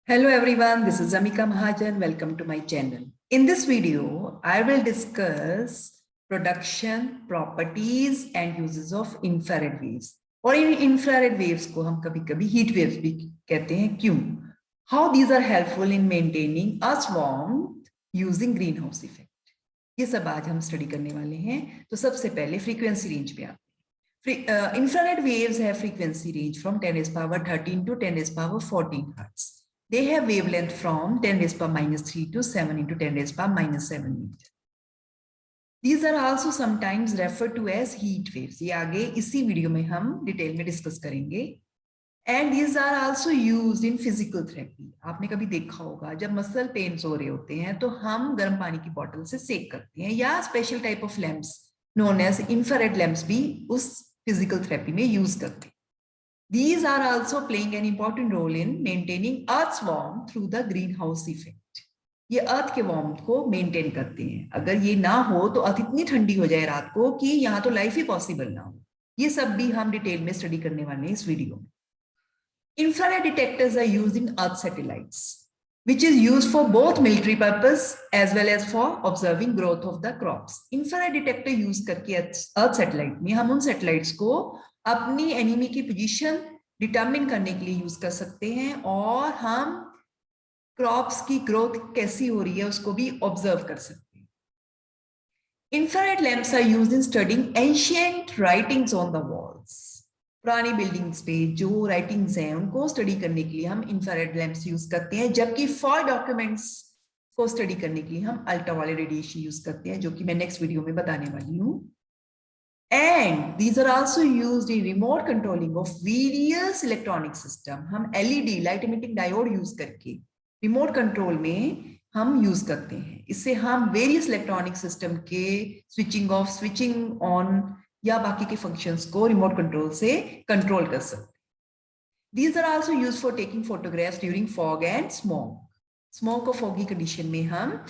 Hello everyone, this is Amika Mahajan. Welcome to my channel. In this video, I will discuss production, properties and uses of infrared waves. और इन infrared waves को हम कभी-कभी heat waves भी कहते हैं. क्यों? How these are helpful in maintaining us warmth using greenhouse effect. ये सब आज हम स्टडी करने वाले हैं. तो सबसे पहले फ्रीक्वेंसी रेंज पे आते हैं. Infrared waves have frequency range from 10 raised power 13 to 10 raised power 14 hertz. They have wavelength from 10 raised power minus 3 to 7 into 10 raised power minus 7 meter. These are also sometimes referred to as heat waves. ये आगे इसी video में हम detail में discuss करेंगे. And these are also used in physical therapy. आपने कभी देखा होगा जब मसल पेन्स हो रहे होते हैं तो हम गर्म पानी की बोतल से सेक करते हैं, या special type of lamps known as infrared lamps भी उस फिजिकल थेरेपी में यूज करते हैं. These are also playing an important role in maintaining Earth's warmth through the greenhouse effect. ये अर्थ के वार्मथ को मेंटेन करते हैं. अगर ये ना हो तो अर्थ इतनी ठंडी हो जाए रात को कि यहाँ तो लाइफ ही पॉसिबल ना हो. ये सब भी हम डिटेल में स्टडी करने वाले हैं इस वीडियो में. Infrared detectors are used in Earth satellites, which is used for both military purpose as well as for observing growth of the crops. Infrared detector use करके Earth satellite में हम उन satellites को अपनी एनिमी की position determine करने के लिए यूज कर सकते हैं, और हम क्रॉप्स की ग्रोथ कैसी हो रही है उसको भी ऑब्जर्व कर सकते हैं. Infrared lamps are used in studying ancient writings on the walls. पुरानी बिल्डिंग्स पे जो राइटिंग्स हैं उनको स्टडी करने के लिए हम इंफ्रारेड लैंप्स यूज करते हैं, जबकि फॉर डॉक्यूमेंट्स को स्टडी करने के लिए हम अल्ट्रावायलेट रेडिएशन यूज करते हैं, जो कि मैं नेक्स्ट वीडियो में बताने वाली हूँ. And these are also used in remote controlling of various electronic system. हम LED light emitting diode use करके रिमोट कंट्रोल में हम यूज करते हैं. इससे हम वेरियस इलेक्ट्रॉनिक सिस्टम के स्विचिंग ऑफ, स्विचिंग ऑन या बाकी के फंक्शंस को रिमोट कंट्रोल से कंट्रोल कर सकते हैं. These are also used for taking photographs during fog and smoke. Smoke और फॉगी कंडीशन में हम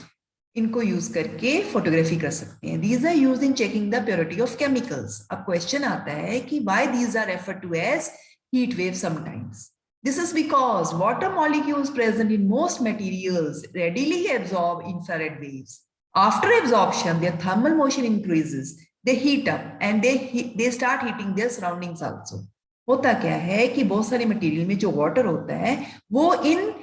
इनको यूज करके फोटोग्राफी कर सकते हैं. These are used in checking the purity of chemicals. अब क्वेश्चन आता है कि why these are referred to as heat waves sometimes. This is because water molecules present in most materials readily absorb infrared waves. After absorption, their thermal motion increases. They heat up and they start heating their surroundings also. होता क्या है कि बहुत सारे material में जो water होता है वो इन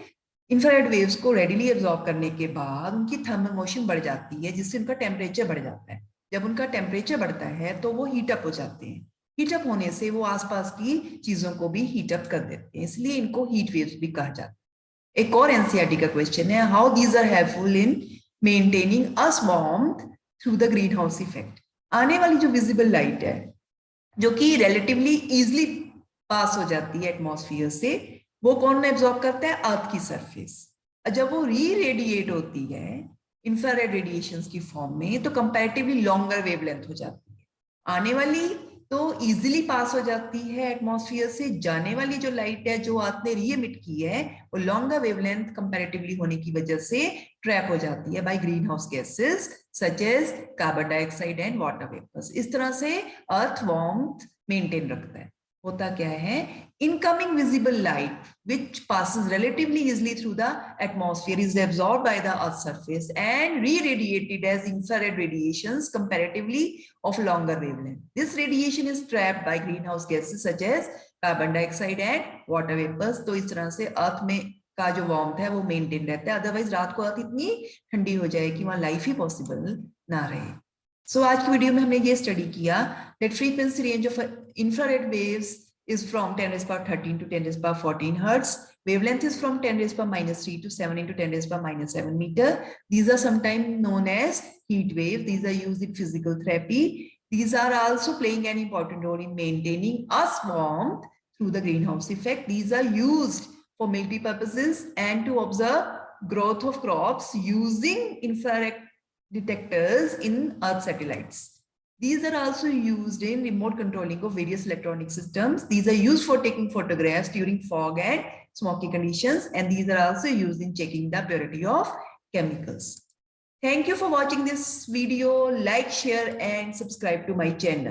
इंफ्रारेड वेव्स को रेडिली एब्जॉर्ब करने के बाद उनकी थर्मल मोशन बढ़ जाती है, जिससे उनका टेम्परेचर बढ़ जाता है. जब उनका टेम्परेचर बढ़ता है तो वो हीटअप हो जाते हैं. हीटअप होने से वो आसपास की चीजों को भी हीटअप कर देते हैं, इसलिए इनको हीट वेव्स भी कहा जाता है. एक और एनसीईआरटी का क्वेश्चन है, how these are helpful in maintaining us warmth through the greenhouse effect. आने वाली जो विजिबल लाइट है जो कि रिलेटिवली इजिली पास हो जाती है एटमॉस्फेयर से, वो कौन एब्जॉर्ब करता है? अर्थ की सरफेस. जब वो री रेडिएट होती है इंफ्रारेड रेडिएशंस की फॉर्म में तो कंपैरेटिवली लॉन्गर वेवलेंथ हो जाती है. आने वाली तो इजीली पास हो जाती है एटमॉस्फेयर से, जाने वाली जो लाइट है जो अर्थ ने री एमिट की है वो लॉन्गर वेवलेंथ कंपैरेटिवली होने की वजह से ट्रैप हो जाती है by greenhouse gases such as carbon dioxide and water vapours. इस तरह से अर्थ वार्मथ मेंटेन रखता है. होता क्या है, incoming visible light which passes relatively easily through the atmosphere is absorbed by the earth's surface and re-radiated as infrared radiations comparatively of longer wavelength. This radiation is trapped by greenhouse gases such as carbon dioxide and water vapors. तो इस तरह से अर्थ में का जो warmth है वो maintain रहता है. अदरवाइज रात को अर्थ इतनी ठंडी हो जाए कि वहां लाइफ ही पॉसिबल ना रहे. So आज की वीडियो में हमने ये स्टडी किया that frequency range of infrared waves is from 10 raised power 13 to 10 raised power 14 hertz. Wavelength is from 10 raised power minus 3 to 7 into 10 raised power minus 7 meter. These are sometimes known as heat waves. These are used in physical therapy. These are also playing an important role in maintaining us warmth through the greenhouse effect. These are used for military purposes and to observe growth of crops using infrared detectors in Earth satellites. These are also used in remote controlling of various electronic systems. These are used for taking photographs during fog and smoky conditions, and these are also used in checking the purity of chemicals. Thank you for watching this video. Like, share, and subscribe to my channel.